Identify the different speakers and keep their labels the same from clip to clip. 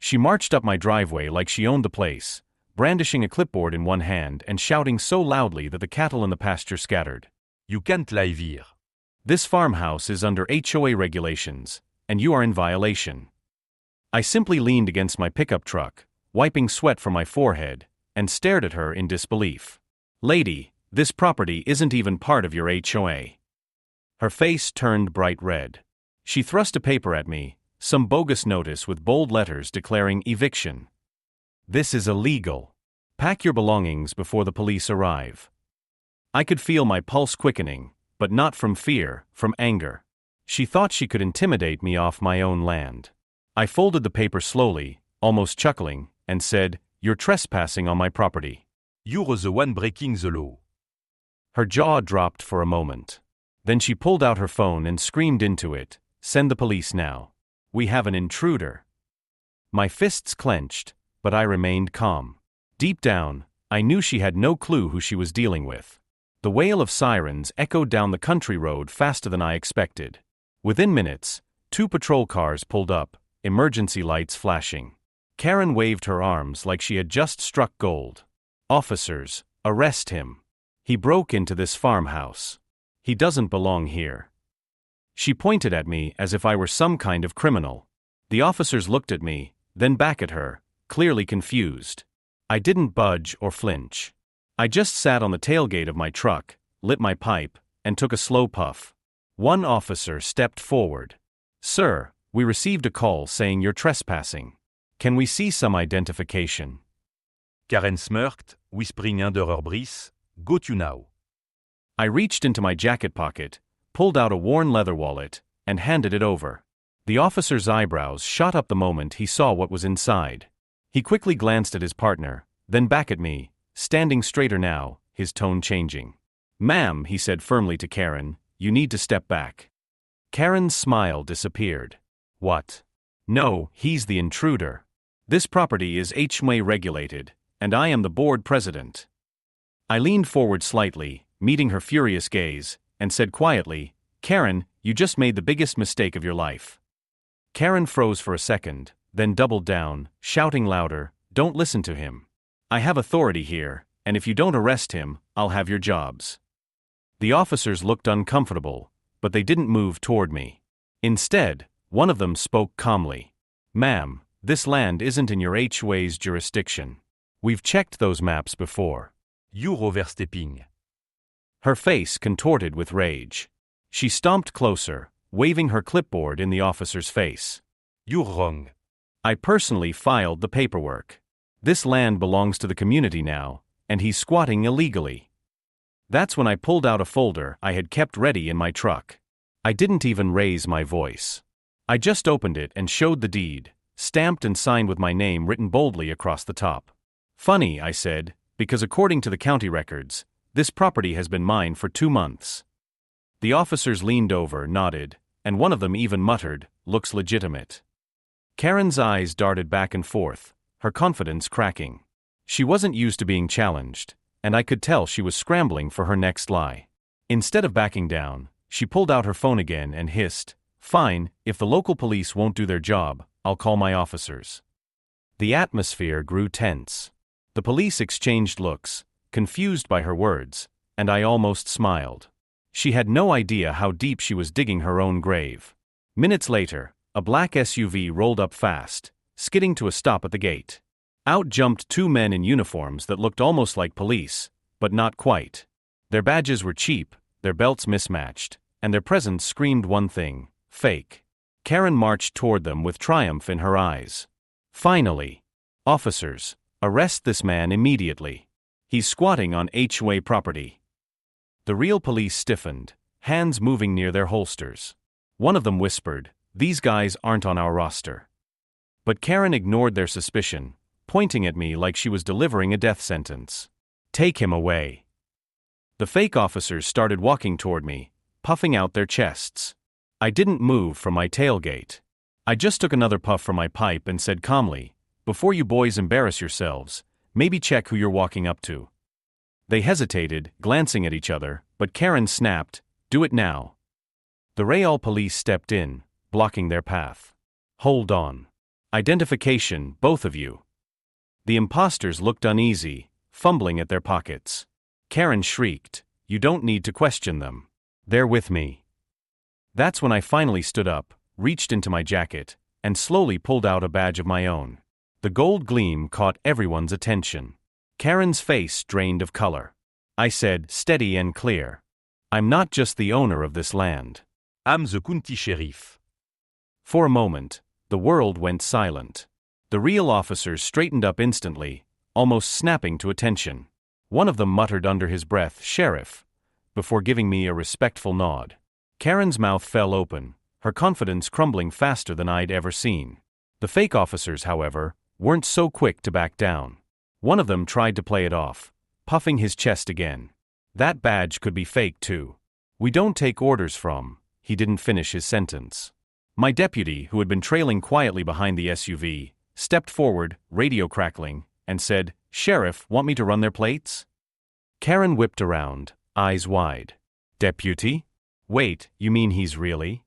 Speaker 1: She marched up my driveway like she owned the place, brandishing a clipboard in one hand and shouting so loudly that the cattle in the pasture scattered.
Speaker 2: You can't live here.
Speaker 1: This farmhouse is under HOA regulations, and you are in violation. I simply leaned against my pickup truck, wiping sweat from my forehead, and stared at her in disbelief. Lady, this property isn't even part of your HOA. Her face turned bright red. She thrust a paper at me, some bogus notice with bold letters declaring eviction. This is illegal. Pack your belongings before the police arrive. I could feel my pulse quickening, but not from fear, from anger. She thought she could intimidate me off my own land. I folded the paper slowly, almost chuckling, and said, "You're trespassing on my property."
Speaker 2: You're the one breaking the law.
Speaker 1: Her jaw dropped for a moment. Then she pulled out her phone and screamed into it, "Send the police now. We have an intruder." My fists clenched, but I remained calm. Deep down, I knew she had no clue who she was dealing with. The wail of sirens echoed down the country road faster than I expected. Within minutes, 2 patrol cars pulled up, emergency lights flashing. Karen waved her arms like she had just struck gold. "Officers, arrest him. He broke into this farmhouse. He doesn't belong here." She pointed at me as if I were some kind of criminal. The officers looked at me, then back at her, clearly confused. I didn't budge or flinch. I just sat on the tailgate of my truck, lit my pipe, and took a slow puff. One officer stepped forward. "Sir, we received a call saying you're trespassing. Can we see some identification?"
Speaker 2: Karen smirked, whispering under her breath, "Got you now."
Speaker 1: I reached into my jacket pocket, pulled out a worn leather wallet, and handed it over. The officer's eyebrows shot up the moment he saw what was inside. He quickly glanced at his partner, then back at me, standing straighter now, his tone changing. "Ma'am," he said firmly to Karen, "you need to step back." Karen's smile disappeared. "What? No, he's the intruder. This property is HOA regulated, and I am the board president." I leaned forward slightly, meeting her furious gaze, and said quietly, "Karen, you just made the biggest mistake of your life." Karen froze for a second, then doubled down, shouting louder, "Don't listen to him. I have authority here, and if you don't arrest him, I'll have your jobs." The officers looked uncomfortable, but they didn't move toward me. Instead, one of them spoke calmly. "Ma'am, this land isn't in your HOA's jurisdiction. We've checked those maps before."
Speaker 2: You're overstepping.
Speaker 1: Her face contorted with rage. She stomped closer, waving her clipboard in the officer's face.
Speaker 2: You're wrong.
Speaker 1: "I personally filed the paperwork. This land belongs to the community now, and he's squatting illegally." That's when I pulled out a folder I had kept ready in my truck. I didn't even raise my voice. I just opened it and showed the deed, stamped and signed with my name written boldly across the top. "Funny," I said, "because according to the county records, this property has been mine for 2 months." The officers leaned over, nodded, and one of them even muttered, "Looks legitimate." Karen's eyes darted back and forth, her confidence cracking. She wasn't used to being challenged, and I could tell she was scrambling for her next lie. Instead of backing down, she pulled out her phone again and hissed, "Fine, if the local police won't do their job, I'll call my officers." The atmosphere grew tense. The police exchanged looks, confused by her words, and I almost smiled. She had no idea how deep she was digging her own grave. Minutes later, a black SUV rolled up fast, skidding to a stop at the gate. Out jumped 2 men in uniforms that looked almost like police, but not quite. Their badges were cheap, their belts mismatched, and their presence screamed one thing: fake. Karen marched toward them with triumph in her eyes. "Finally! Officers, arrest this man immediately. He's squatting on HOA property." The real police stiffened, hands moving near their holsters. One of them whispered, "These guys aren't on our roster." But Karen ignored their suspicion, pointing at me like she was delivering a death sentence. "Take him away." The fake officers started walking toward me, puffing out their chests. I didn't move from my tailgate. I just took another puff from my pipe and said calmly, "Before you boys embarrass yourselves, maybe check who you're walking up to." They hesitated, glancing at each other, but Karen snapped, "Do it now." The Real police stepped in, blocking their path. "Hold on. Identification, both of you. The imposters looked uneasy, fumbling at their pockets. Karen shrieked, "You don't need to question them. They're with me." That's when I finally stood up, reached into my jacket, and slowly pulled out a badge of my own. The gold gleam caught everyone's attention. Karen's face drained of color. I said, steady and clear, "I'm not just the owner of this land.
Speaker 2: I'm the county sheriff."
Speaker 1: For a moment, the world went silent. The real officers straightened up instantly, almost snapping to attention. One of them muttered under his breath, "Sheriff," before giving me a respectful nod. Karen's mouth fell open, her confidence crumbling faster than I'd ever seen. The fake officers, however, weren't so quick to back down. One of them tried to play it off, puffing his chest again. "That badge could be fake too. We don't take orders from," he didn't finish his sentence. My deputy, who had been trailing quietly behind the SUV, stepped forward, radio crackling, and said, "Sheriff, want me to run their plates?" Karen whipped around, eyes wide. "Deputy? Wait, you mean he's really?"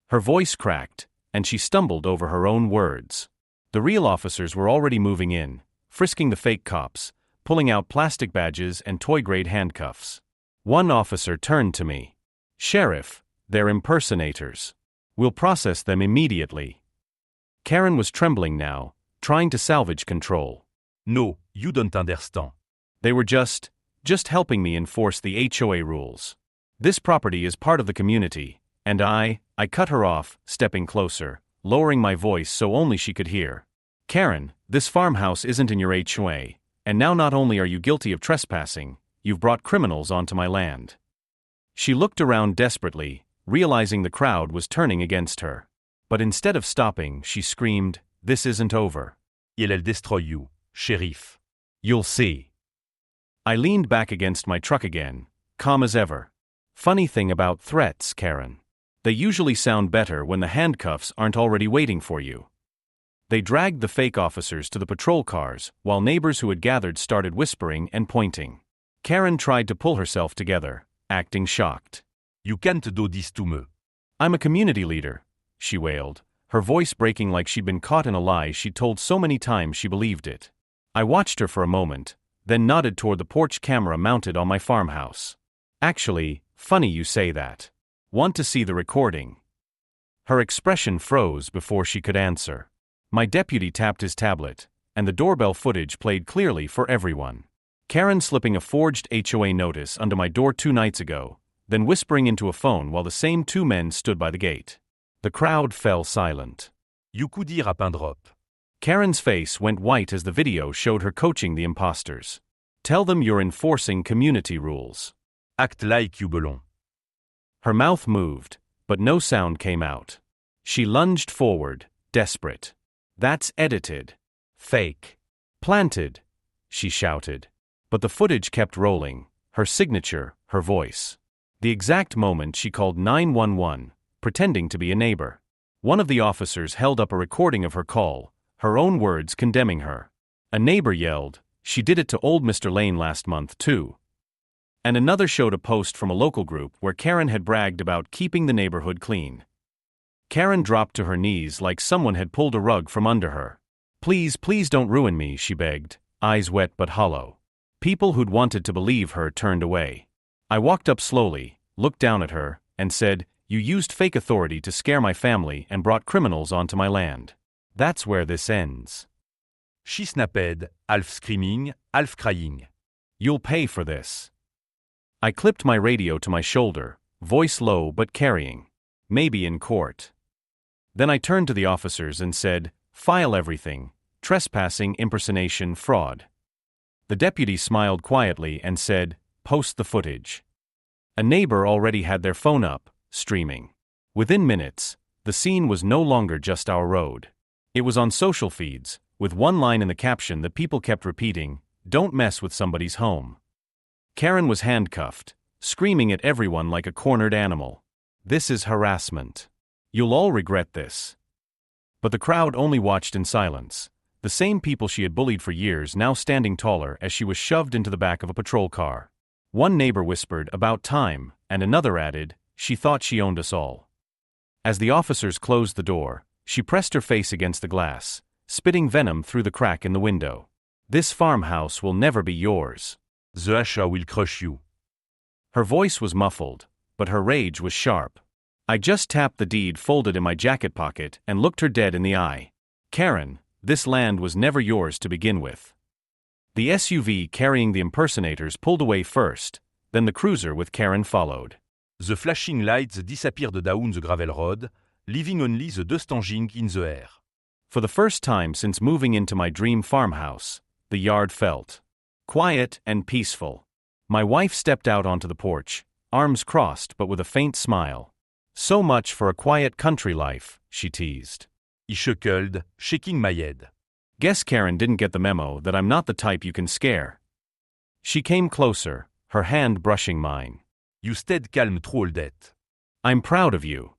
Speaker 1: Her voice cracked, and she stumbled over her own words. The real officers were already moving in, frisking the fake cops, pulling out plastic badges and toy-grade handcuffs. One officer turned to me. "Sheriff, they're impersonators. We'll process them immediately." Karen was trembling now, trying to salvage control.
Speaker 2: "No, you don't understand.
Speaker 1: They were just helping me enforce the HOA rules. This property is part of the community, and I cut her off, stepping closer, lowering my voice so only she could hear. "Karen, this farmhouse isn't in your HOA, and now not only are you guilty of trespassing, you've brought criminals onto my land." She looked around desperately, realizing the crowd was turning against her. But instead of stopping, she screamed, "This isn't over.
Speaker 2: I'll destroy you, sheriff."
Speaker 1: You'll see." I leaned back against my truck again, calm as ever. Funny thing about threats, Karen. They usually sound better when the handcuffs aren't already waiting for you. They dragged the fake officers to the patrol cars, while neighbors who had gathered started whispering and pointing. Karen tried to pull herself together, acting shocked.
Speaker 2: "You can't do this to me."
Speaker 1: "I'm a community leader," she wailed, her voice breaking like she'd been caught in a lie she'd told so many times she believed it. I watched her for a moment, then nodded toward the porch camera mounted on my farmhouse. "Actually, funny you say that. Want to see the recording?" Her expression froze before she could answer. My deputy tapped his tablet, and the doorbell footage played clearly for everyone. Karen slipping a forged HOA notice under my door 2 nights ago, then whispering into a phone while the same 2 men stood by the gate. The crowd fell silent.
Speaker 2: You could hear a pin drop.
Speaker 1: Karen's face went white as the video showed her coaching the imposters. "Tell them you're enforcing community rules.
Speaker 2: Act like you belong."
Speaker 1: Her mouth moved, but no sound came out. She lunged forward, desperate. "That's edited. Fake. Planted," she shouted. But the footage kept rolling, her signature, her voice. The exact moment she called 911, pretending to be a neighbor. One of the officers held up a recording of her call, her own words condemning her. A neighbor yelled, "She did it to old Mr. Lane last month, too." And another showed a post from a local group where Karen had bragged about keeping the neighborhood clean. Karen dropped to her knees like someone had pulled a rug from under her. "Please, please don't ruin me," she begged, eyes wet but hollow. People who'd wanted to believe her turned away. I walked up slowly, looked down at her, and said, "You used fake authority to scare my family and brought criminals onto my land. That's where this ends."
Speaker 2: She snapped, half screaming, half crying.
Speaker 1: "You'll pay for this." I clipped my radio to my shoulder, voice low but carrying. "Maybe in court." Then I turned to the officers and said, "File everything: trespassing, impersonation, fraud." The deputy smiled quietly and said, "Post the footage." A neighbor already had their phone up, streaming. Within minutes, the scene was no longer just our road. It was on social feeds, with one line in the caption that people kept repeating, "Don't mess with somebody's home." Karen was handcuffed, screaming at everyone like a cornered animal. "This is harassment. You'll all regret this." But the crowd only watched in silence, the same people she had bullied for years now standing taller as she was shoved into the back of a patrol car. One neighbor whispered, "About time," and another added, "She thought she owned us all." As the officers closed the door, She pressed her face against the glass, spitting venom through the crack in the window. This farmhouse will never be yours.
Speaker 2: The HOA will crush you.
Speaker 1: Her voice was muffled, but her rage was sharp. I just tapped the deed folded in my jacket pocket and looked her dead in the eye. Karen, this land was never yours to begin with. The SUV carrying the impersonators pulled away first, then the cruiser with Karen followed.
Speaker 2: The flashing lights disappeared down the gravel road, leaving only the dust engine in the air.
Speaker 1: For the first time since moving into my dream farmhouse, the yard felt quiet and peaceful. My wife stepped out onto the porch, arms crossed but with a faint smile. So much for a quiet country life, she teased.
Speaker 2: I chuckled, shaking my head.
Speaker 1: Guess Karen didn't get the memo that I'm not the type you can scare. She came closer, her hand brushing mine.
Speaker 2: You stayed calm through all that.
Speaker 1: I'm proud of you.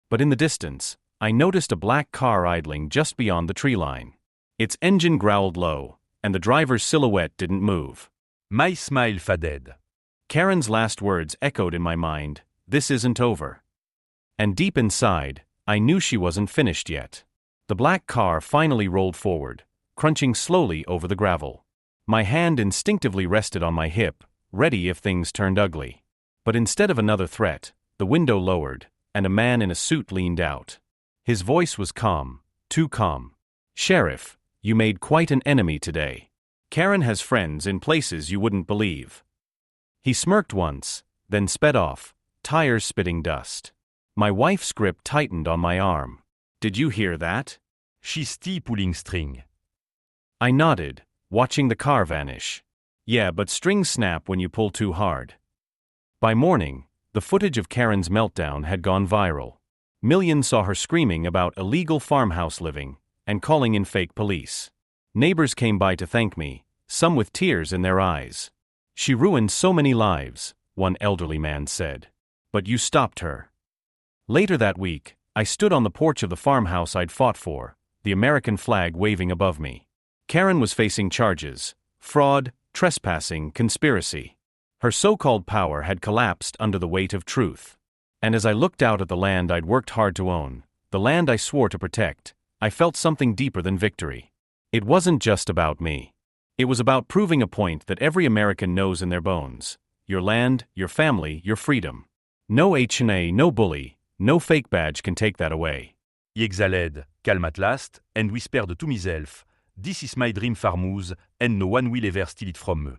Speaker 1: But in the distance, I noticed a black car idling just beyond the tree line. Its engine growled low, and the driver's silhouette didn't move.
Speaker 2: My smile faded.
Speaker 1: Karen's last words echoed in my mind, "This isn't over." And deep inside, I knew she wasn't finished yet. The black car finally rolled forward, crunching slowly over the gravel. My hand instinctively rested on my hip, ready if things turned ugly. But instead of another threat, the window lowered, and a man in a suit leaned out. His voice was calm, too calm. "Sheriff, you made quite an enemy today. Karen has friends in places you wouldn't believe." He smirked once, then sped off, tires spitting dust. My wife's grip tightened on my arm. "Did you hear that?"
Speaker 2: She's still pulling string.
Speaker 1: I nodded, watching the car vanish. Yeah, but strings snap when you pull too hard. By morning, the footage of Karen's meltdown had gone viral. Millions saw her screaming about illegal farmhouse living and calling in fake police. Neighbors came by to thank me, some with tears in their eyes. "She ruined so many lives," one elderly man said. "But you stopped her." Later that week, I stood on the porch of the farmhouse I'd fought for, the American flag waving above me. Karen was facing charges: fraud, trespassing, conspiracy. Her so-called power had collapsed under the weight of truth. And as I looked out at the land I'd worked hard to own, the land I swore to protect, I felt something deeper than victory. It wasn't just about me. It was about proving a point that every American knows in their bones: your land, your family, your freedom. No HOA, no bully, no fake badge can take that away.
Speaker 2: I exhaled, calm at last, and whispered to myself, "This is my dream farmhouse, and no one will ever steal it from me."